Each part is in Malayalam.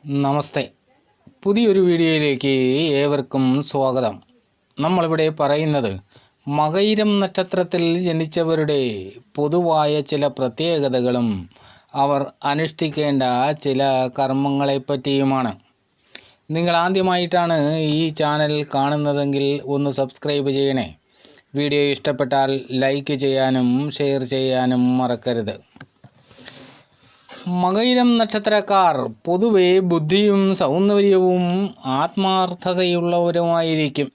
നമസ്തേ. പുതിയൊരു വീഡിയോയിലേക്ക് ഏവർക്കും സ്വാഗതം. നമ്മളിവിടെ പറയുന്നത് മകയിരം നക്ഷത്രത്തിൽ ജനിച്ചവരുടെ പൊതുവായ ചില പ്രത്യേകതകളും അവർ അനുഷ്ഠിക്കേണ്ട ചില കർമ്മങ്ങളെപ്പറ്റിയുമാണ്. നിങ്ങൾ ആദ്യമായിട്ടാണ് ഈ ചാനൽ കാണുന്നതെങ്കിൽ ഒന്ന് സബ്സ്ക്രൈബ് ചെയ്യണേ. വീഡിയോ ഇഷ്ടപ്പെട്ടാൽ ലൈക്ക് ചെയ്യാനും ഷെയർ ചെയ്യാനും മറക്കരുത്. മകയിരം നക്ഷത്രക്കാർ പൊതുവെ ബുദ്ധിയും സൗന്ദര്യവും ആത്മാർത്ഥതയുള്ളവരുമായിരിക്കും.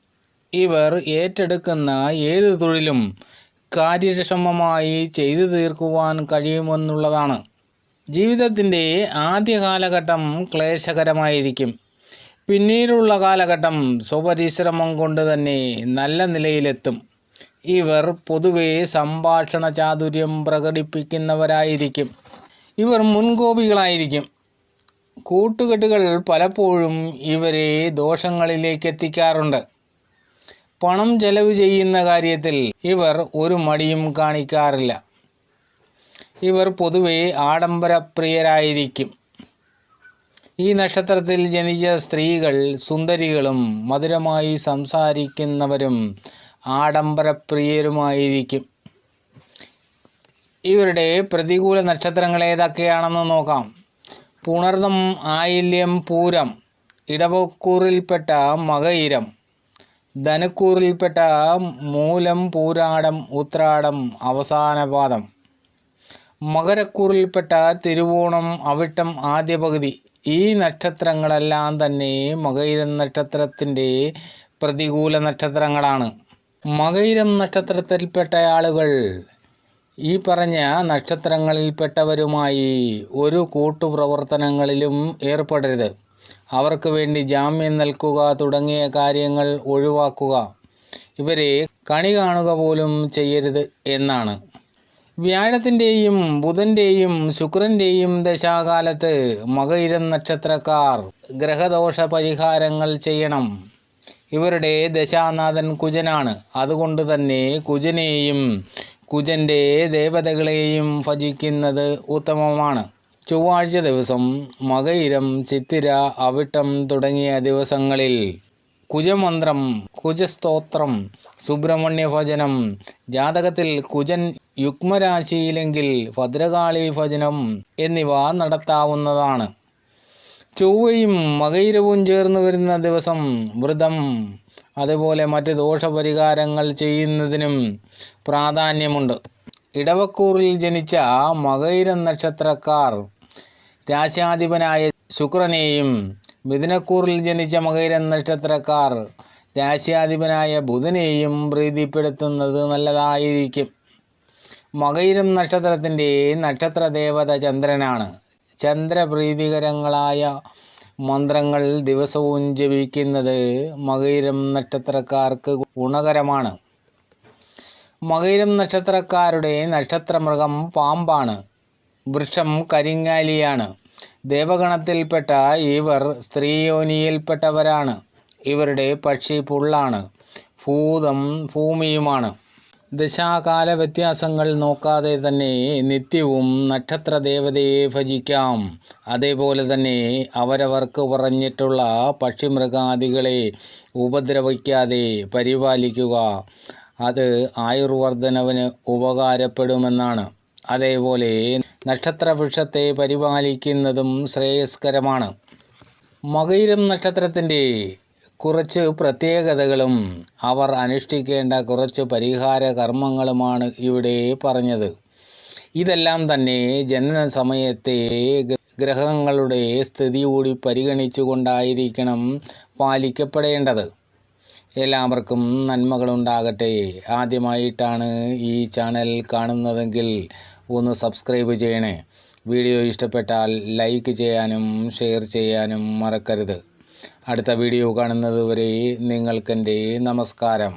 ഇവർ ഏറ്റെടുക്കുന്ന ഏത് തൊഴിലും കാര്യക്ഷമമായി ചെയ്തു തീർക്കുവാൻ കഴിയുമെന്നുള്ളതാണ്. ജീവിതത്തിൻ്റെ ആദ്യ കാലഘട്ടം ക്ലേശകരമായിരിക്കും. പിന്നീടുള്ള കാലഘട്ടം സ്വപരിശ്രമം കൊണ്ട് തന്നെ നല്ല നിലയിലെത്തും. ഇവർ പൊതുവെ സംഭാഷണ ചാതുര്യം പ്രകടിപ്പിക്കുന്നവരായിരിക്കും. ഇവർ മുൻകോപികളായിരിക്കും. കൂട്ടുകെട്ടുകൾ പലപ്പോഴും ഇവരെ ദോഷങ്ങളിലേക്ക് എത്തിക്കാറുണ്ട്. പണം ചെലവ് ചെയ്യുന്ന കാര്യത്തിൽ ഇവർ ഒരു മടിയും കാണിക്കാറില്ല. ഇവർ പൊതുവെ ആഡംബരപ്രിയരായിരിക്കും. ഈ നക്ഷത്രത്തിൽ ജനിച്ച സ്ത്രീകൾ സുന്ദരികളും മധുരമായി സംസാരിക്കുന്നവരും ആഡംബരപ്രിയരുമായിരിക്കും. ഇവരുടെ പ്രതികൂല നക്ഷത്രങ്ങൾ ഏതൊക്കെയാണെന്ന് നോക്കാം. പുണർദം, ആയില്യം, പൂരം, ഇടവക്കൂറിൽപ്പെട്ട മകയിരം, ധനുക്കൂറിൽപ്പെട്ട മൂലം, പൂരാടം, ഉത്രാടം, അവസാന പാദം, മകരക്കൂറിൽപ്പെട്ട തിരുവോണം, അവിട്ടം, ആദ്യ പകുതി. ഈ നക്ഷത്രങ്ങളെല്ലാം തന്നെ മകയിരം നക്ഷത്രത്തിൻ്റെ പ്രതികൂല നക്ഷത്രങ്ങളാണ്. മകയിരം നക്ഷത്രത്തിൽപ്പെട്ട ആളുകൾ ഈ പറഞ്ഞ നക്ഷത്രങ്ങളിൽപ്പെട്ടവരുമായി ഒരു കൂട്ടുപ്രവർത്തനങ്ങളിലും ഏർപ്പെടരുത്. അവർക്ക് വേണ്ടി ജാമ്യം നൽകുക തുടങ്ങിയ കാര്യങ്ങൾ ഒഴിവാക്കുക. ഇവരെ കണി കാണുക പോലും ചെയ്യരുത് എന്നാണ്. വ്യാഴത്തിൻ്റെയും ബുധൻ്റെയും ശുക്രൻ്റെയും ദശാകാലത്ത് മകയിരം നക്ഷത്രക്കാർ ഗ്രഹദോഷ പരിഹാരങ്ങൾ ചെയ്യണം. ഇവരുടെ ദശാനാഥൻ കുജനാണ്. അതുകൊണ്ട് തന്നെ കുജനെയും കുജൻ്റെ ദേവതകളെയും ഭജിക്കുന്നത് ഉത്തമമാണ്. ചൊവ്വാഴ്ച ദിവസം മകയിരം, ചിത്തിര, അവിട്ടം തുടങ്ങിയ ദിവസങ്ങളിൽ കുജമന്ത്രം, കുജസ്തോത്രം, സുബ്രഹ്മണ്യ ഭജനം, ജാതകത്തിൽ കുജൻ യുഗ്മരാശിയിലെങ്കിൽ ഭദ്രകാളി ഭജനം എന്നിവ നടത്താവുന്നതാണ്. ചൊവ്വയും മകയിരവും ചേർന്ന് വരുന്ന ദിവസം വ്രതം അതുപോലെ മറ്റ് ദോഷപരിഹാരങ്ങൾ ചെയ്യുന്നതിനും പ്രാധാന്യമുണ്ട്. ഇടവക്കൂറിൽ ജനിച്ച മകയിരം നക്ഷത്രക്കാർ രാശ്യാധിപനായ ശുക്രനെയും, മിഥുനക്കൂറിൽ ജനിച്ച മകയിരം നക്ഷത്രക്കാർ രാശ്യാധിപനായ ബുധനെയും പ്രീതിപ്പെടുത്തുന്നത് നല്ലതായിരിക്കും. മകയിരം നക്ഷത്രത്തിൻ്റെ നക്ഷത്രദേവത ചന്ദ്രനാണ്. ചന്ദ്രപ്രീതികരങ്ങളായ മന്ത്രങ്ങൾ ദിവസവും ജപിക്കുന്നത് മകയിരം നക്ഷത്രക്കാർക്ക് ഗുണകരമാണ്. മകയിരം നക്ഷത്രക്കാരുടെ നക്ഷത്രമൃഗം പാമ്പാണ്. വൃക്ഷം കരിങ്ങാലിയാണ്. ദേവഗണത്തിൽപ്പെട്ട ഇവർ സ്ത്രീയോനിയിൽപ്പെട്ടവരാണ്. ഇവരുടെ പക്ഷി പുള്ളാണ്. ഭൂതം ഭൂമിയുമാണ്. ദശാകാല വ്യത്യാസങ്ങൾ നോക്കാതെ തന്നെ നിത്യവും നക്ഷത്രദേവതയെ ഭജിക്കാം. അതേപോലെ തന്നെ അവരവർക്ക് പറഞ്ഞിട്ടുള്ള പക്ഷിമൃഗാദികളെ ഉപദ്രവിക്കാതെ പരിപാലിക്കുക. അത് ആയുർവർദ്ധനവിന് ഉപകാരപ്പെടുമെന്നാണ്. അതേപോലെ നക്ഷത്രവൃക്ഷത്തെ പരിപാലിക്കുന്നതും ശ്രേയസ്കരമാണ്. മകയിരം നക്ഷത്രത്തിൻ്റെ കുറച്ച് പ്രത്യേകതകളും അവർ അനുഷ്ഠിക്കേണ്ട കുറച്ച് പരിഹാര കർമ്മങ്ങളുമാണ് ഇവിടെ പറഞ്ഞത്. ഇതെല്ലാം തന്നെ ജനന സമയത്തെ ഗ്രഹങ്ങളുടെ സ്ഥിതി കൂടി പരിഗണിച്ചുകൊണ്ടായിരിക്കണം പാലിക്കപ്പെടേണ്ടത്. എല്ലാവർക്കും നന്മകളുണ്ടാകട്ടെ. ആദ്യമായിട്ടാണ് ഈ ചാനൽ കാണുന്നതെങ്കിൽ ഒന്ന് സബ്സ്ക്രൈബ് ചെയ്യണേ. വീഡിയോ ഇഷ്ടപ്പെട്ടാൽ ലൈക്ക് ചെയ്യാനും ഷെയർ ചെയ്യാനും മറക്കരുത്. അടുത്ത വീഡിയോ കാണുന്നത് വരെ നിങ്ങൾക്കെൻ്റെ നമസ്കാരം.